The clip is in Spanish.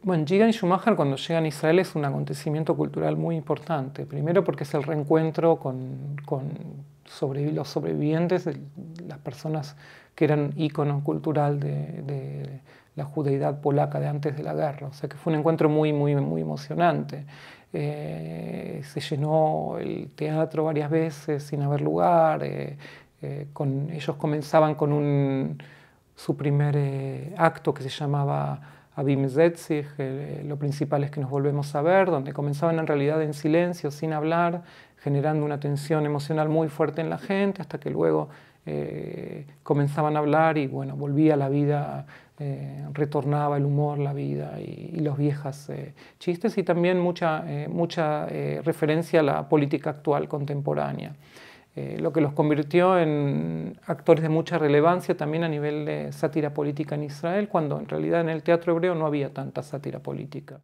Bueno, Yigan y Schumacher cuando llegan a Israel es un acontecimiento cultural muy importante. Primero porque es el reencuentro con los sobrevivientes, las personas que eran ícono cultural de la judeidad polaca de antes de la guerra. O sea que fue un encuentro muy, muy, muy emocionante. Se llenó el teatro varias veces sin haber lugar. Ellos comenzaban con su primer acto que se llamaba Abim Zetzig, lo principal es que nos volvemos a ver, donde comenzaban en realidad en silencio, sin hablar, generando una tensión emocional muy fuerte en la gente, hasta que luego comenzaban a hablar y bueno, volvía la vida, retornaba el humor, la vida y los viejos chistes y también mucha referencia a la política actual contemporánea. Lo que los convirtió en actores de mucha relevancia también a nivel de sátira política en Israel, cuando en realidad en el teatro hebreo no había tanta sátira política.